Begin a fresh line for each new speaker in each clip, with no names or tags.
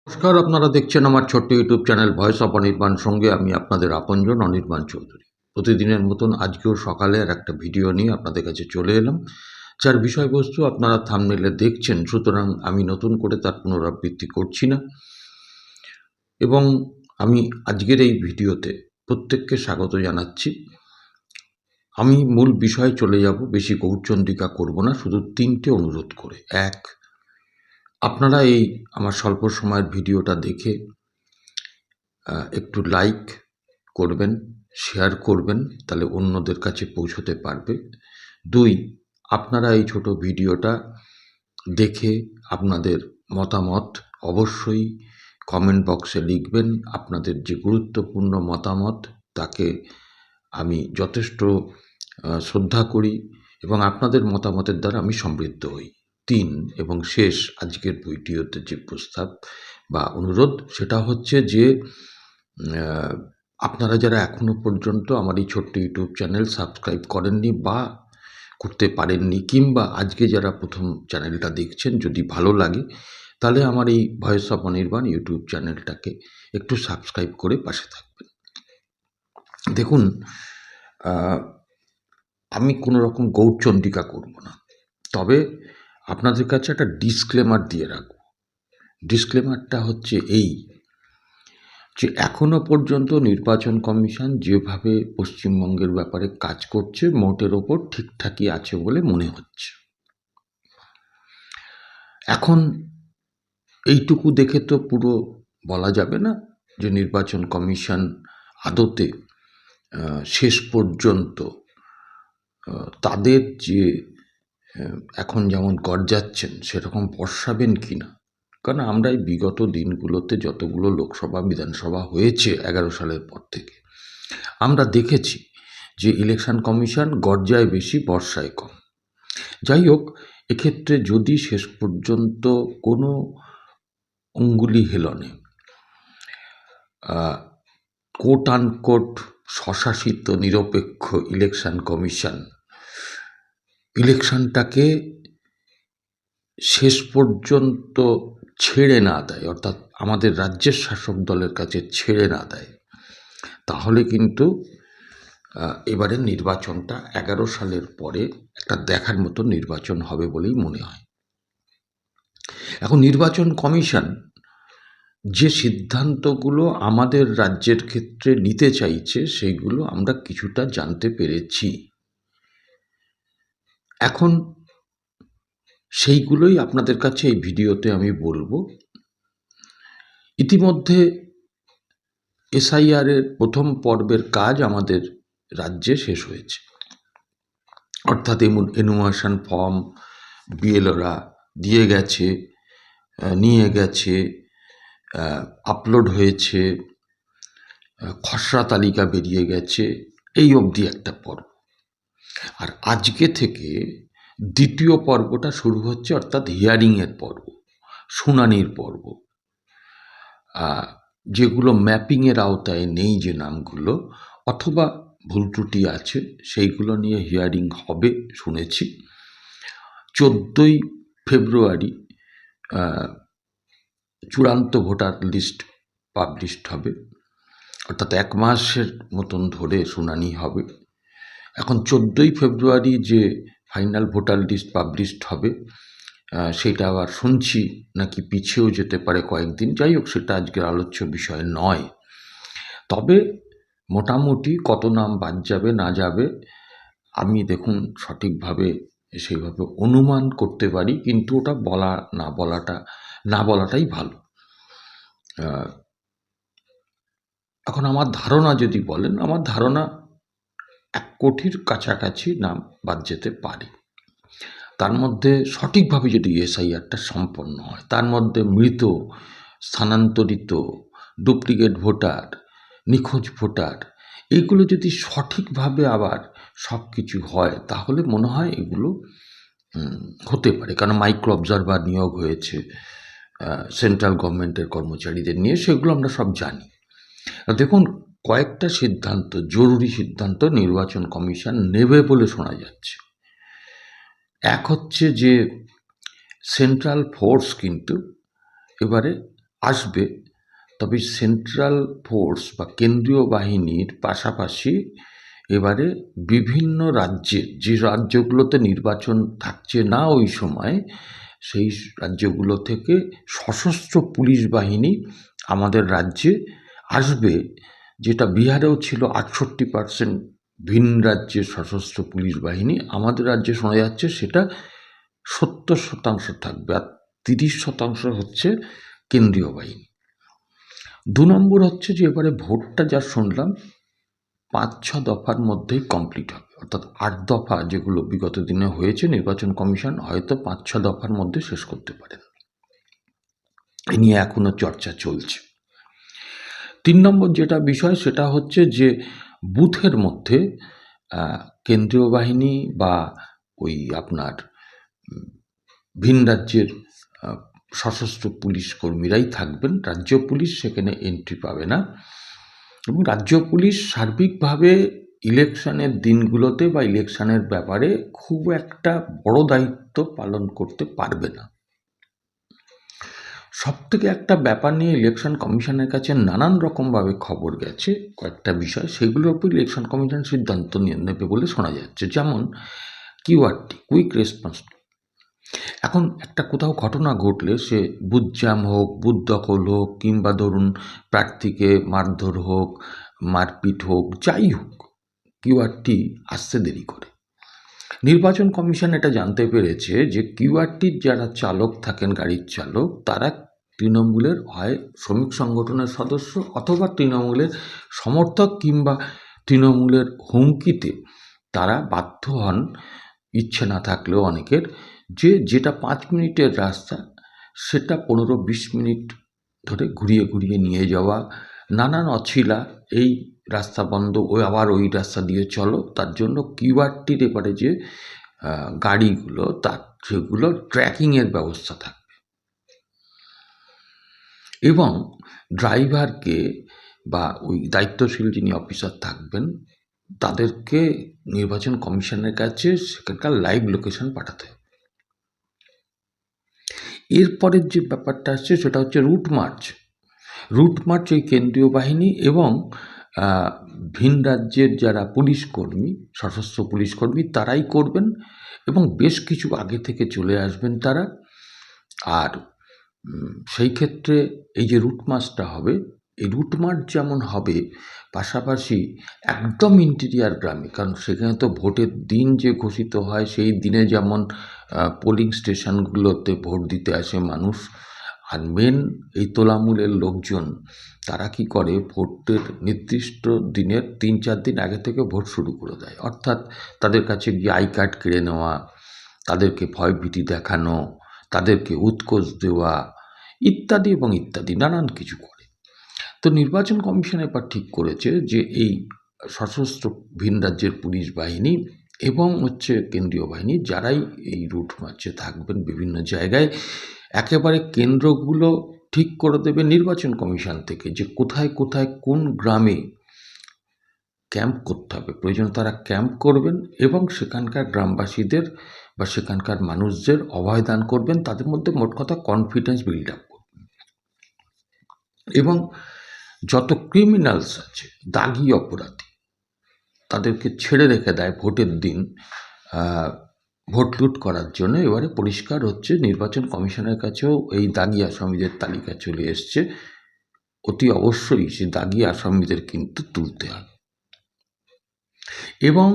নমস্কার, আপনারা দেখছেন আমার ছোট্ট YouTube channel voice of Anirban. সঙ্গে আমি আপনাদের আপনজন অনির্বাণ চৌধুরী। প্রতিদিনের মতন আজকেও সকালে আর একটা ভিডিও নিয়ে আপনাদের কাছে চলে এলাম, যার বিষয়বস্তু আপনারা থাম্বনেইলে দেখছেন। সুতরাং আমি নতুন করে তার পুনরাবৃত্তি করছি না এবং আমি আজকের এই ভিডিওতে প্রত্যেককে স্বাগত জানাচ্ছি। আমি মূল বিষয়ে চলে যাব, বেশি গৌরচন্দ্রিকা করব না, শুধু 3টে অনুরোধ করে। এক, আপনারা এই আমার স্বল্প সময়ের ভিডিওটা দেখে একটু লাইক করবেন, শেয়ার করবেন, তাহলে অন্যদের কাছে পৌঁছতে পারবে। 2, আপনারা এই ছোট ভিডিওটা দেখে আপনাদের মতামত অবশ্যই কমেন্ট বক্সে লিখবেন। আপনাদের যে গুরুত্বপূর্ণ মতামত, তাকে আমি যথেষ্ট শ্রদ্ধা করি এবং আপনাদের মতামতের দ্বারা আমি সমৃদ্ধ হই। 3 এবং শেষ আজকের ভিডিওতে যে প্রস্তাব বা অনুরোধ, সেটা হচ্ছে যে আপনারা যারা এখনও পর্যন্ত আমার এই ছোট্ট ইউটিউব চ্যানেল সাবস্ক্রাইব করেননি বা করতে পারেননি, কিংবা আজকে যারা প্রথম চ্যানেলটা দেখছেন, যদি ভালো লাগে তাহলে আমার এই ভয়েস অফ অনির্বাণ ইউটিউব চ্যানেলটাকে একটু সাবস্ক্রাইব করে পাশে থাকবেন। দেখুন, আমি কোনো রকম গৌরচন্ডিকা করব না, তবে আপনাদের কাছে একটা ডিসক্লেমার দিয়ে রাখব। ডিসক্লেমারটা হচ্ছে এই, যে এখনো পর্যন্ত নির্বাচন কমিশন যেভাবে পশ্চিমবঙ্গের ব্যাপারে কাজ করছে, মোটের ওপর ঠিকঠাকই আছে বলে মনে হচ্ছে। এখন এইটুকু দেখে তো পুরো বলা যাবে না যে নির্বাচন কমিশন আদতে শেষ পর্যন্ত তাদের যে এখন যেমন গর্জাচ্ছেন সেরকম বর্ষাবেন কি না। কারণ আমরা এই বিগত দিনগুলোতে যতগুলো লোকসভা বিধানসভা হয়েছে 11 সালের পর থেকে, আমরা দেখেছি যে ইলেকশন কমিশন গর্জায় বেশি, বর্ষায় কম। যাই হোক, এক্ষেত্রে যদি শেষ পর্যন্ত কোনো অঙ্গুলি হেলনে কোট আনকোট স্বশাসিত নিরপেক্ষ ইলেকশন কমিশন ইলেকশনটাকে শেষ পর্যন্ত ছেড়ে না দেয়, অর্থাৎ আমাদের রাজ্যের শাসক দলের কাছে ছেড়ে না দেয়, তাহলে কিন্তু এবারের নির্বাচনটা 11 সালের পরে একটা দেখার মতো নির্বাচন হবে বলেই মনে হয়। এখন নির্বাচন কমিশন যে সিদ্ধান্তগুলো আমাদের রাজ্যের ক্ষেত্রে নিতে চাইছে, সেইগুলো আমরা কিছুটা জানতে পেরেছি। এখন সেইগুলোই আপনাদের কাছে এই ভিডিওতে আমি বলবো। ইতিমধ্যে এসআইআর এর প্রথম পর্বের কাজ আমাদের রাজ্যে শেষ হয়েছে, অর্থাৎ এনুমারেশন ফর্ম বিএলওরা দিয়ে গেছে, নিয়ে গেছে, আপলোড হয়েছে, খসড়া তালিকা বেরিয়ে গেছে, এই অবধি একটা পর্ব। আর আজকে থেকে দ্বিতীয় পর্বটা শুরু হচ্ছে, অর্থাৎ হিয়ারিংয়ের পর্ব, শুনানির পর্ব। যেগুলো ম্যাপিংয়ের আওতায় নেই, যে নামগুলো অথবা ভুল ত্রুটি আছে, সেইগুলো নিয়ে হিয়ারিং হবে শুনেছি। 14ই ফেব্রুয়ারি চূড়ান্ত ভোটার লিস্ট পাবলিশড হবে, অর্থাৎ 1 মাসের মতন ধরে শুনানি হবে। এখন 14ই ফেব্রুয়ারি যে ফাইনাল ভোটার লিস্ট পাবলিশড হবে, সেটা আবার শুনছি নাকি পিছিয়েও যেতে পারে কয়েকদিন। যাই হোক, সেটা আজকের আলোচ্য বিষয় নয়। তবে মোটামুটি কত নাম বাদ যাবে না যাবে, আমি দেখুন সঠিকভাবে সেইভাবে অনুমান করতে পারি, কিন্তু ওটা না বলাটাই ভালো। এখন আমার ধারণা যদি বলেন, আমার ধারণা 1 কোটির কাছাকাছি নাম বাদ যেতে পারে। তার মধ্যে সঠিকভাবে যদি এসআইআরটা সম্পন্ন হয়, তার মধ্যে মৃত, স্থানান্তরিত, ডুপ্লিকেট ভোটার, নিখোঁজ ভোটার, এইগুলো যদি সঠিকভাবে আবার সব কিছু হয়, তাহলে মনে হয় এগুলো হতে পারে। কারণ মাইক্রো অবজারভার নিয়োগ হয়েছে সেন্ট্রাল গভর্নমেন্টের কর্মচারীদের নিয়ে, সেগুলো আমরা সব জানি। দেখুন, কয়েকটা সিদ্ধান্ত, জরুরি সিদ্ধান্ত নির্বাচন কমিশন নেবে বলে শোনা যাচ্ছে। এক হচ্ছে যে সেন্ট্রাল ফোর্স কিন্তু এবারে আসবে, তবে সেন্ট্রাল ফোর্স বা কেন্দ্রীয় বাহিনীর পাশাপাশি এবারে বিভিন্ন রাজ্যে, যে রাজ্যগুলোতে নির্বাচন থাকছে না ওই সময়, সেই রাজ্যগুলো থেকে সশস্ত্র পুলিশ বাহিনী আমাদের রাজ্যে আসবে, যেটা বিহারেও ছিল 68% ভিন রাজ্যের সশস্ত্র পুলিশ বাহিনী, আমাদের রাজ্যে শোনা যাচ্ছে সেটা 70% থাকবে, আর 30% হচ্ছে কেন্দ্রীয় বাহিনী। 2 নম্বর হচ্ছে যে এবারে ভোটটা যা শুনলাম 5-6 দফার মধ্যেই কমপ্লিট হবে, অর্থাৎ 8 দফা যেগুলো বিগত দিনে হয়েছে, নির্বাচন কমিশন হয়তো 5-6 দফার মধ্যে শেষ করতে পারেন। এ নিয়ে এখনো চর্চা চলছে। 3 নম্বর যেটা বিষয় সেটা হচ্ছে যে বুথের মধ্যে কেন্দ্রীয় বাহিনী বা ওই আপনার ভিন রাজ্যের সশস্ত্র পুলিশ কর্মীরাই থাকবেন, রাজ্য পুলিশ সেখানে এন্ট্রি পাবে না, এবং রাজ্য পুলিশ সার্বিকভাবে ইলেকশনের দিনগুলোতে বা ইলেকশনের ব্যাপারে খুব একটা বড় দায়িত্ব পালন করতে পারবে না। সবথেকে একটা ব্যাপার নিয়ে ইলেকশন কমিশনের কাছে নানান রকমভাবে খবর গেছে, কয়েকটা বিষয়, সেগুলোর উপর ইলেকশন কমিশন সিদ্ধান্ত নিয়ে নেবে বলে শোনা যাচ্ছে। যেমন কিউআরটি, কুইক রেসপন্স। এখন একটা কোথাও ঘটনা ঘটলে, সে বুথ জ্যাম হোক, বুথ দখল হোক, কিংবা ধরুন প্রার্থীকে মারধর হোক, মারপিট হোক, যাই হোক, কিউআরটি আসতে দেরি করে। নির্বাচন কমিশন এটা জানতে পেরেছে যে কিউআরটির যারা চালক থাকেন, গাড়ির চালক, তারা তৃণমূলের হয় শ্রমিক সংগঠনের সদস্য অথবা তৃণমূলের সমর্থক, কিংবা তৃণমূলের হুমকিতে তারা বাধ্য হন, ইচ্ছে না থাকলেও অনেকের, যে যেটা 5 মিনিটের রাস্তা সেটা 15-20 মিনিট ধরে ঘুরিয়ে ঘুরিয়ে নিয়ে যাওয়া, নানান অছিলা, এই রাস্তা বন্ধ, আবার ওই রাস্তা দিয়ে চলো, তার জন্য কিউআরটির এবারে যে গাড়িগুলো, তার সেগুলো ট্র্যাকিংয়ের ব্যবস্থা থাকবে, এবং ড্রাইভারকে বা ওই দায়িত্বশীল যিনি অফিসার থাকবেন তাদেরকে নির্বাচন কমিশনের কাছে সেখানকার লাইভ লোকেশন পাঠাতে হবে। এরপরের যে ব্যাপারটা আসছে সেটা হচ্ছে রুট মার্চ। রুট মার্চ ওই কেন্দ্রীয় বাহিনী এবং ভিন রাজ্যের যারা পুলিশকর্মী, সশস্ত্র পুলিশকর্মী, তারাই করবেন, এবং বেশ কিছু আগে থেকে চলে আসবেন তারা। আর সেই ক্ষেত্রে এই যে রুট মার্চটা হবে, এই রুট মার্চ যেমন হবে, পাশাপাশি একদম ইন্টিরিয়ার গ্রামে, কারণ সেখানে তো ভোটের দিন যে ঘোষিত হয় সেই দিনে যেমন পোলিং স্টেশনগুলোতে ভোট দিতে আসে মানুষ, আর মেন এই তোলামূলের লোকজন তারা কি করে, ভোটের নির্দিষ্ট দিনের 3-4 দিন আগে থেকে ভোট শুরু করে দেয়, অর্থাৎ তাদের কাছে গিয়ে আই কার্ড কেড়ে নেওয়া, তাদেরকে ভয়ভীতি দেখানো, তাদেরকে উৎকোচ দেওয়া, ইত্যাদি এবং ইত্যাদি নানান কিছু করে। তো নির্বাচন কমিশন এবার ঠিক করেছে যে এই সশস্ত্র ভিন রাজ্যের পুলিশ বাহিনী এবং হচ্ছে কেন্দ্রীয় বাহিনী যারাই এই রুট মার্চে থাকবেন বিভিন্ন জায়গায়, একেবারে কেন্দ্রগুলো ঠিক করে দেবে নির্বাচন কমিশন থেকে, যে কোথায় কোথায় কোন গ্রামে ক্যাম্প করতে হবে, প্রয়োজন তারা ক্যাম্প করবেন, এবং সেখানকার গ্রামবাসীদের বা সেখানকার মানুষদের অভয়দান করবেন, তাদের মধ্যে মোট কথা কনফিডেন্স বিল্ড আপ করবেন, এবং যত ক্রিমিনালস আছে, দাগি অপরাধী, তাদেরকে ছেড়ে রেখে দেয় ভোটের দিন ভোট লুট করার জন্য। এবারে পরিষ্কার হচ্ছে, নির্বাচন কমিশনের কাছেও এই দাগি আসামিদের তালিকা চলে এসছে, অতি অবশ্যই সে দাগি আসামিদের কিন্তু তুলতে হবে। এবং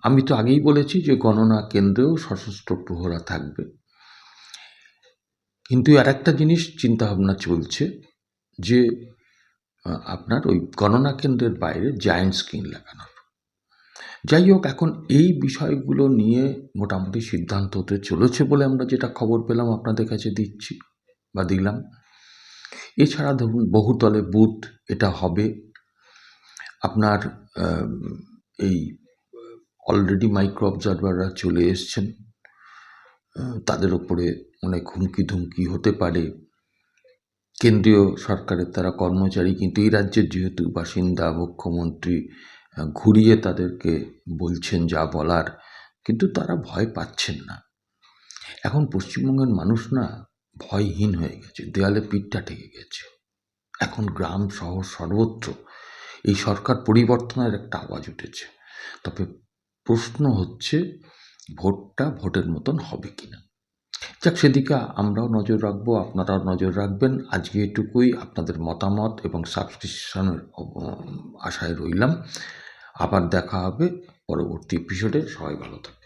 আমি তো আগেই বলেছি যে গণনা কেন্দ্রেও সশস্ত্র প্রহরা থাকবে, কিন্তু আর একটা জিনিস চিন্তাভাবনা চলছে যে আপনার ওই গণনা কেন্দ্রের বাইরে জায়ান্ট স্ক্রিন লাগানোর। যাই হোক, এখন এই বিষয়গুলো নিয়ে মোটামুটি সিদ্ধান্ত হতে চলেছে বলে আমরা যেটা খবর পেলাম আপনাদের কাছে দিচ্ছি বা দিলাম। এছাড়া ধরুন বহুতলে বুথ এটা হবে আপনার, এই অলরেডি মাইক্রো অবজারভাররা চলে এসছেন, তাদের ওপরে অনেক হুমকি ধুমকি হতে পারে। কেন্দ্রীয় সরকারের তারা কর্মচারী, কিন্তু এই রাজ্যের যেহেতু বাসিন্দা, মুখ্যমন্ত্রী ঘুরিয়ে তাদেরকে বলছেন যা বলার, কিন্তু তারা ভয় পাচ্ছেন না। এখন পশ্চিমবঙ্গের মানুষ না ভয়হীন হয়ে গেছে, দেয়ালে পিঠটা ঠেকে গেছে। এখন গ্রাম শহর সর্বত্র এই সরকার পরিবর্তনের একটা আওয়াজ উঠেছে। তবে প্রশ্ন হচ্ছে ভোটটা ভোটের মতন হবে কিনা। যাক, সেদিকে আমরাও নজর রাখবো, আপনারাও নজর রাখবেন। আজকে এটুকুই। আপনাদের মতামত এবং সাবস্ক্রিপশনের আশায় রইলাম। আবার দেখা হবে পরবর্তী এপিসোডে। সবাই ভালো থাকবেন।